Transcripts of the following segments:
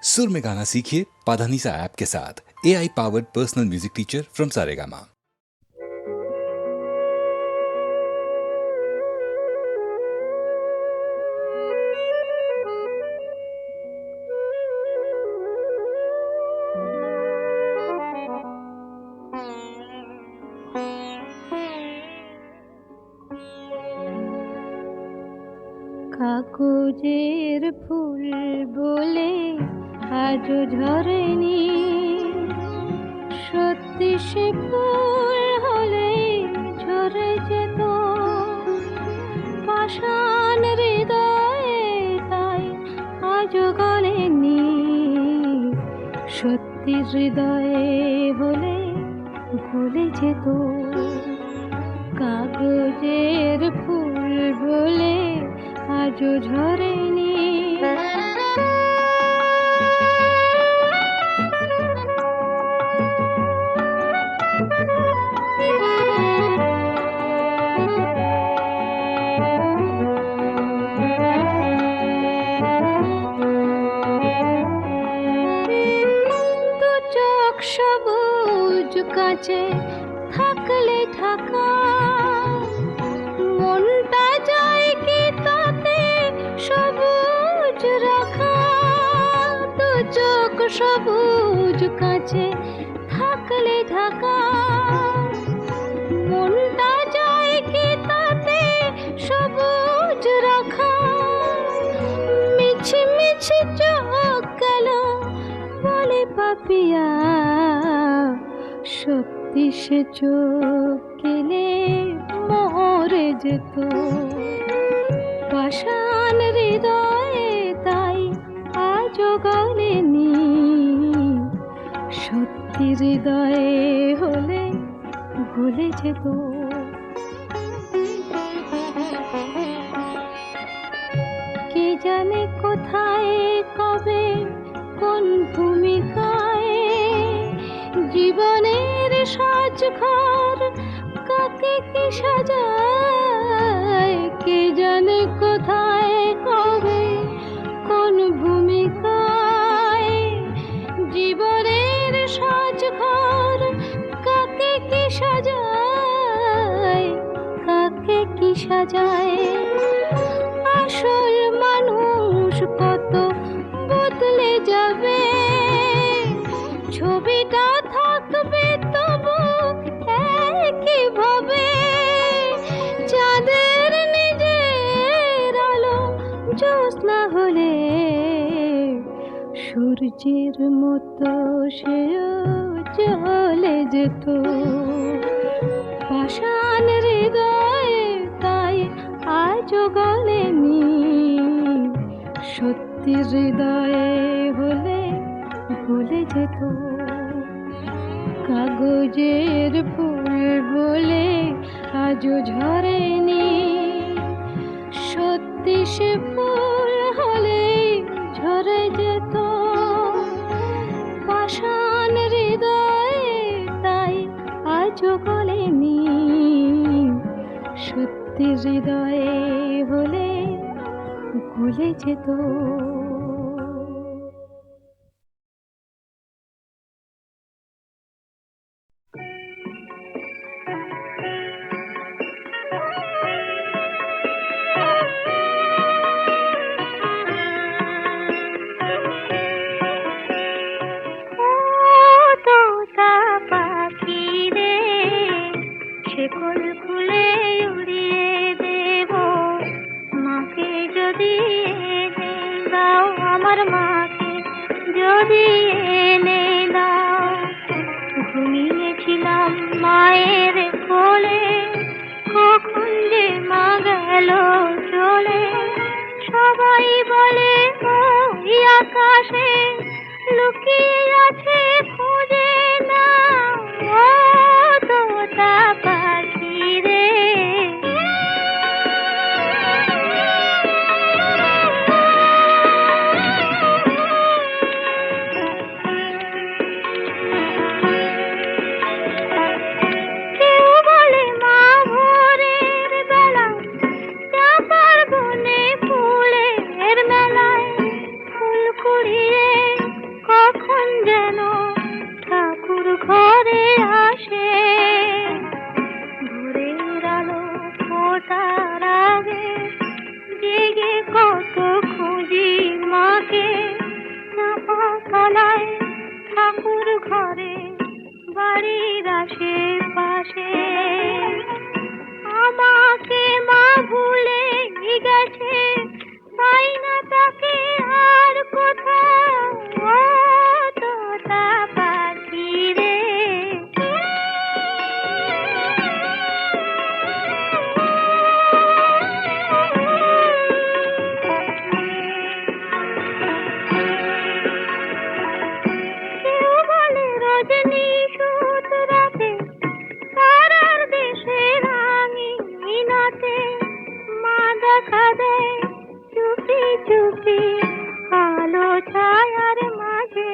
सुर में गाना सीखिए पाधानीसा ऐप के साथ। AI powered personal music teacher from Saregama. কাগজের ফুল বলে আজও ঝরেনি, সত্যি সে ফুল হলে ঝরে যেত পাষাণ হৃদয়ে, তাই আজও গলেনি। সত্যি হৃদয়ে হলে গলে যেত। কাগজের ফুল বলে আজও ঝরেনি। দু চোখ সবুজ কাঁচে থাকলে ঢাকা, মনটা যায় কি তাতে সবুজ রাখা। দু চোখ সবুজ কাঁচে থাকলে ঢাকা, মনটা যায় কি তাতে সবুজ রাখা। মিছি মিছি চোখ গেল বলে পাপিয়া, সত্যি সে চোখ গেলে মরে যেত পাষাণ হৃদয়ে, তাই আজও গলেনি। সত্যি হৃদয়ে হলে গলে যেত। কে জানে কোথায় কবে কোন ভূমিকায় জীবনের সাজঘর কাকে কি সাজায়। কে জানে কোথায় কবে কোন ভূমিকায় জীবনের সাজঘর কাকে কি সাজায়, কাকে কি সাজায়। আসল মানুষ কত বদলে যাবে, ছবিটা থাকবে তবু একই ভাবে। চাঁদের নিজের আলো জ্যোৎস্না হলে সূর্যের মতো সেও জ্বলে যেত পাষাণ হৃদয়ে, তাই আজও গলেনি। সত্যি হৃদয়ে হলে গলে যেত। কাগজের ফুল বলে আজও ঝরেনি, সত্যি সে ফুল হলে ঝরে যেত পাষাণ হৃদয়ে, তাই আজও গলেনি। সত্যি হৃদয়ে হলে গলে যেত। শেকল খুলে উড়িয়ে দেব মাকে, যদি এনে দাও আমার মাকে, যদি এনে দাও। ঘুমিয়েছিলাম মায়ের কোলে, কখন যে মা গেল চলে। সবাই বলে ওই আকাশে লুকিয়ে আছে, খুঁজে না ও তোতা পাখি রে। কেউ বলে মা ভোরের বেলা চাপার বনে ফুলের মেলায় ফুল কুড়িয়ে তলায় ঠাকুর ঘরে বাড়ির আশেপাশে আমাকে মা ভুলে গেছে, পাই না তাকে আর কোথাও। ও তোতা পাখি রে, কেউ বলে রজনী সুত রাতে তারার দেশে রাঙিনাতে মা দেখা দেয় চুপি চুপি আলো ছায়ার মাঝে।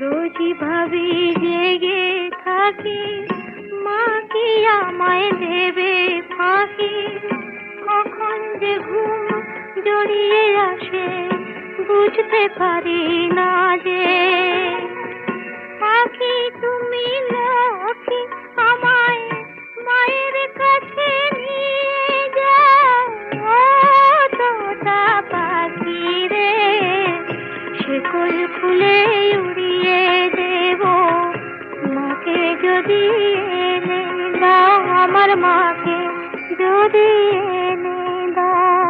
রোজই ভাবি জেগে থাকি, মা কি আমায় দেবে ফাঁকি? কখন যে ঘুম জড়িয়ে আসে বুঝতে পারি না যে। পাখি তুমি লক্ষ্মী, আমায় মায়ের কাছে নিয়ে যাও। ও তোতা পাখি রে, শিকল খুলে উড়িয়ে দেব মাকে যদি এনে দাও, আমার মাকে যদি এনে দাও।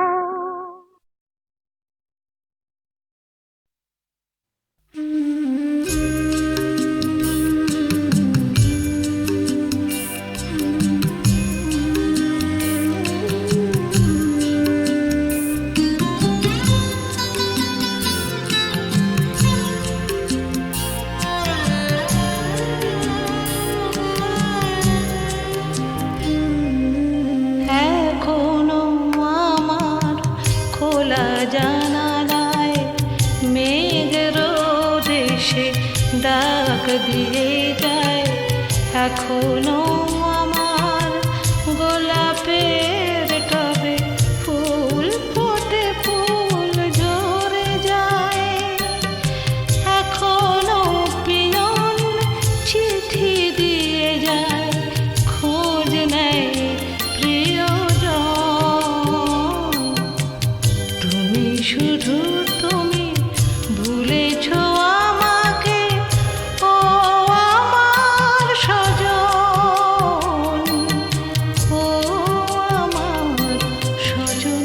এখনো আমার খোলা জানালায় মেঘের দেশে ডাক দিয়ে যায়। এখনো আমার গোলাপের টবে ফুল ফোটে, ফুল ঝরে যায়। এখনো পিয়ন চিঠি দিয়ে যায়, খোঁজ নেয় প্রিয়জন। তুমি শুধু তুমি ভুলেছ আমাকে, ও আমার সজন, ও আমার সজন।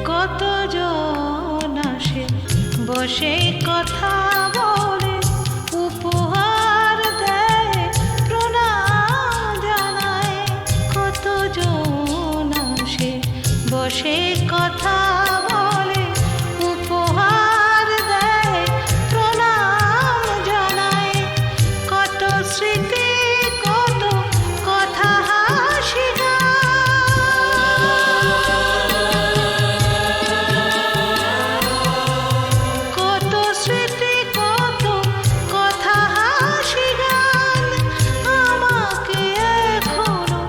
কতজন আসে বসে কথা বলে, উপহার দেয় প্রণাম জানায়। কতজন আসে বসে কথা বলে, উপহার দেয় প্রণাম জানায়। কত স্মৃতি, কত কথা, হাসি কত স্মৃতি, কত কথা, হাসি গান আমাকে এখনো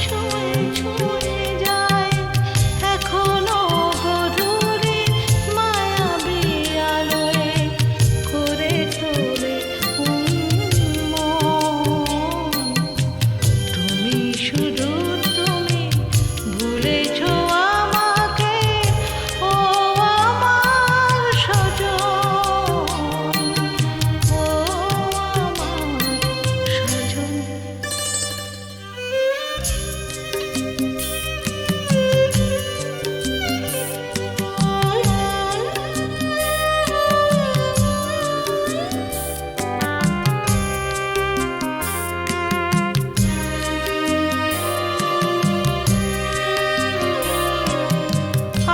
ছুঁয়ে ছুঁয়ে যায়। এখনো গধূলি মায়াবী আলোয় করে তোলে উন্মন। তুমি শুধু তুমি ভুলেছ আমাকে, ও আমার সজন, ও আমার সজন।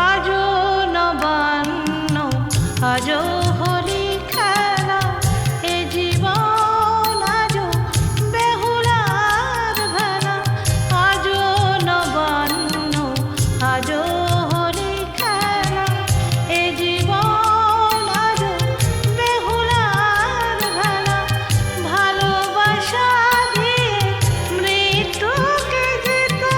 আজও নবান্ন, আজও হোলি খেলা, এ জীবন আজও বেহুলার ভেলা। আজও নবান্ন, আজও হোলি খেলা, এ জীবন আজও বেহুলার ভেলা। ভালোবাসা দিয়ে মৃত্যুকে জিতা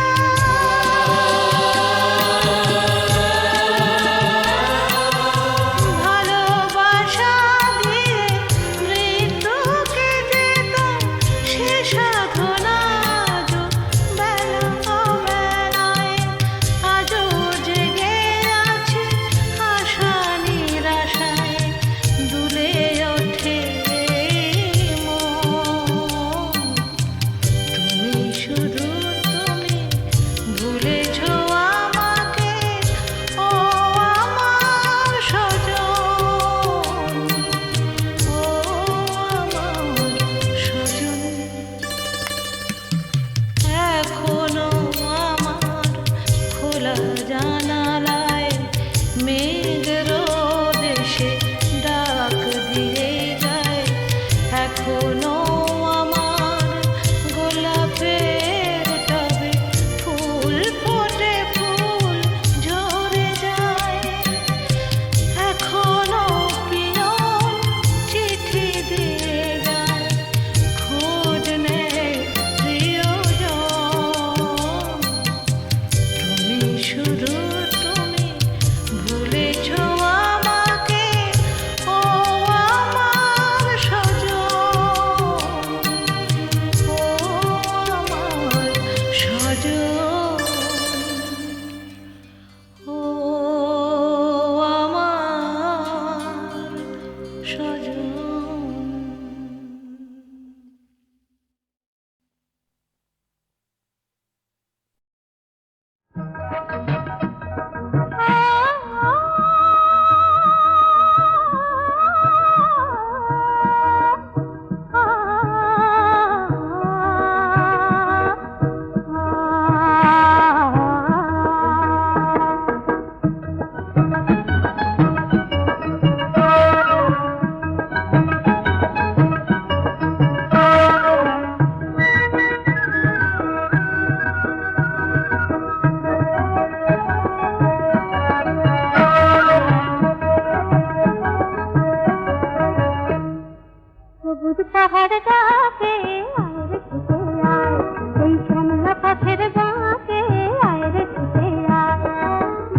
পাহাড় ডাকে আয় রে ছুটে আয়, এই শ্যামলা পথের বাঁকে আয় রে ছুটে আয়,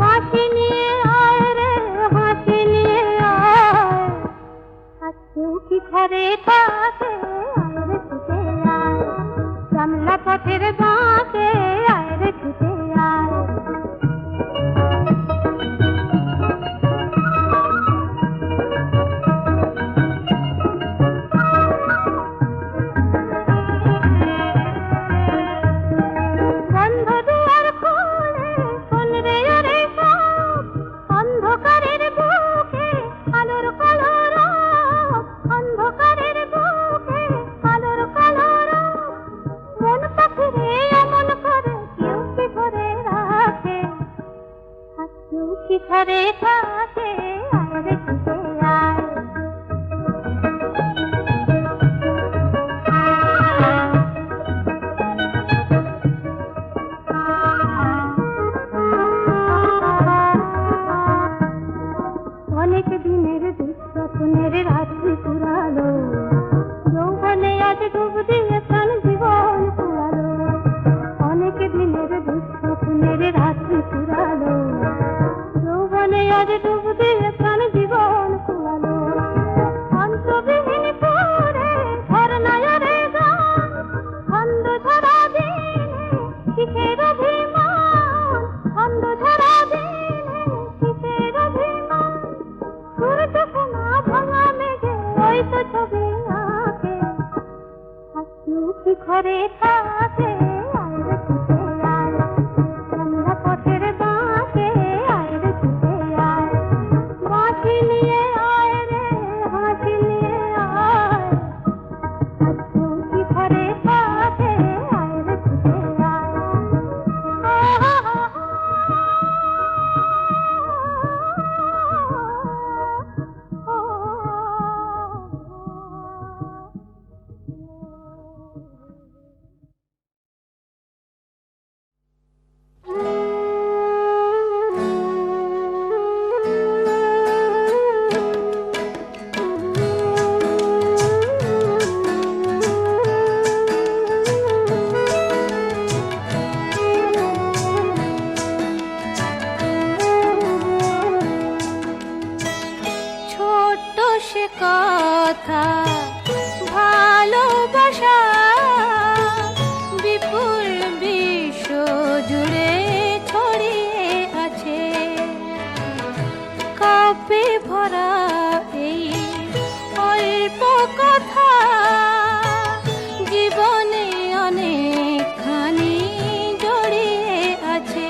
বাঁশি নিয়ে আয় রে হাসি নিয়ে আয়, আজকেও কি ঘরে থাকে আয় রে ছুটে আয়, শ্যামলা পথের বাঁকে আয় রে ছুটে আয়। বন্ধ দুয়ার খুলে শোন রে ওরে সব, অন্ধকারের বুকে আলোর কলরব, অন্ধকারের বুকে আলোর কলরব, মন পাখিরে এমন করে কেউ কি ধরে রাখে, আর কেউ কি ঘরে থাকে আয় রে ছুটে আয়। অনেক দিনের দুঃস্বপ্নের রাত্রি পুরালো, যৌবনে আজ ডুব দিয়ে প্রাণ জীবন পুরালো, অনেক দিনের দুঃস্বপ্নের রাত্রি পুরালো, যৌবনে আজ ডুব দিয়ে প্রাণ জীবন পুরালো, অন্তবিহীন সুরে ঝরনায়রে গান, ছন্দ ঝরা দিনে কিসের অভিমান, ছন্দ ঝরা দিনে কিসের অভিমান, সূর্য সোনা ভাঙা মেঘে ওই তো ছবি আঁকে, আর কেউ কি ঘরে থাকে আয় রে ছুটে আয়, শ্যামলা পথের বাঁকে আয় রে ছুটে আয়, বাঁশি নিয়ে আয় রে হাসি নিয়ে আয়, আর কেউ কি ঘরে থাকে আয় রে ছুটে আয়। ছোট্ট সে কথা ভালোবাসা বিপুল বিশ্ব জুড়ে ছড়িয়ে আছে, কাব্যে ভরা এই অল্প কথা জীবনে অনেকখানি জড়িয়ে আছে।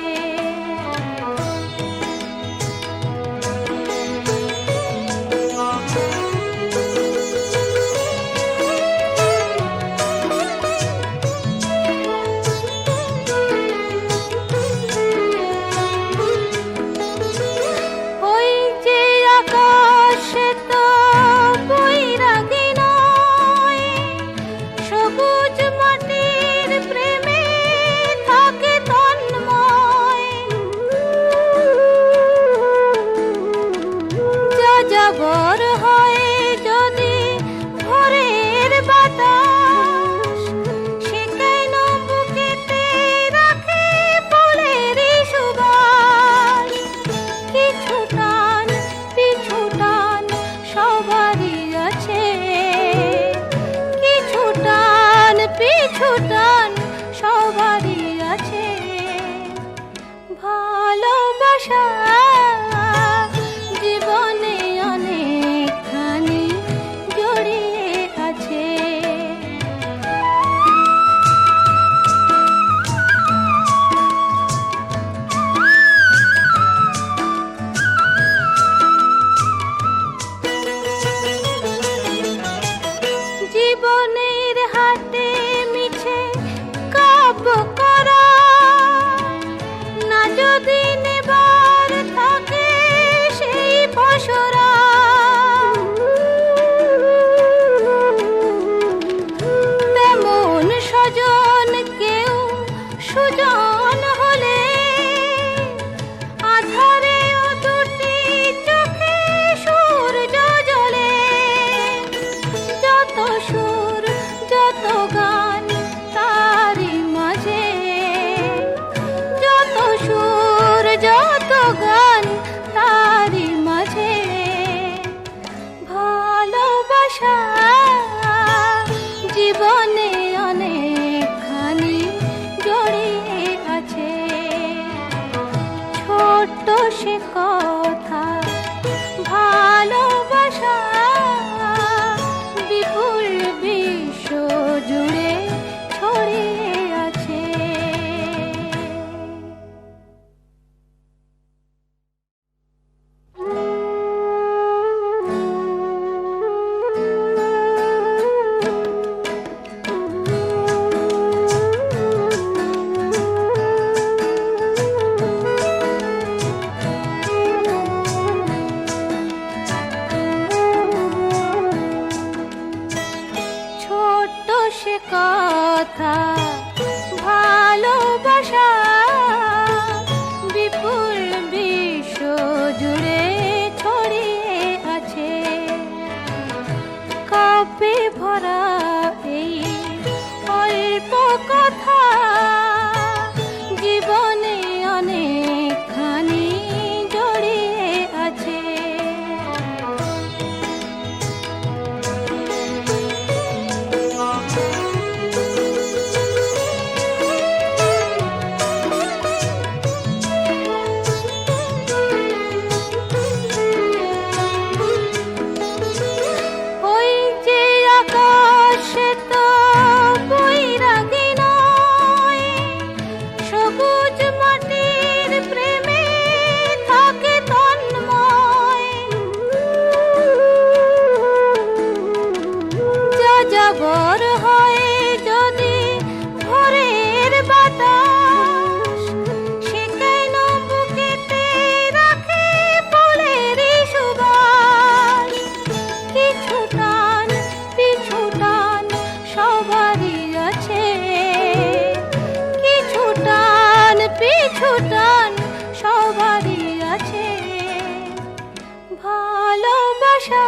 ভালোবাসা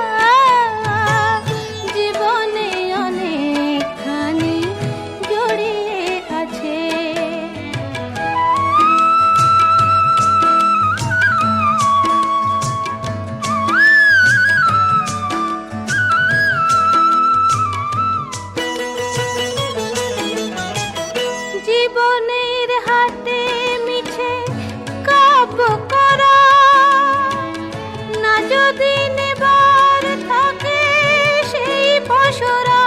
জীবনে অনেকখানি জড়িয়ে আছে। জীবনের হাতে মিছে কাব্য করা না যদি নেবার থাকে সেই পসরা,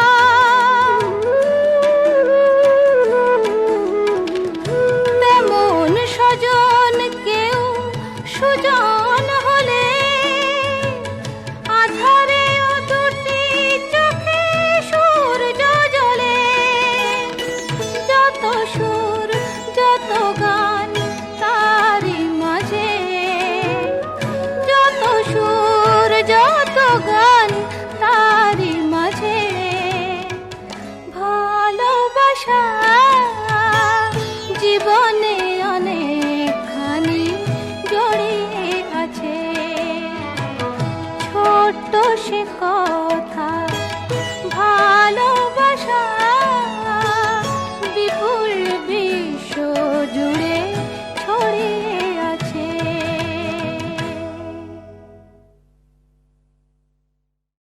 তেমন স্বজন কেউ সুজন হলে আধারে ও দুটি চোখে সূর্য জ্বলে। যত সুর যত গান তারি মাঝে, যত সুর যত গান তারি মাঝে ভালোবাসা জীবনে অনেকখানি জড়িয়ে আছে। ছোট্ট সে কথা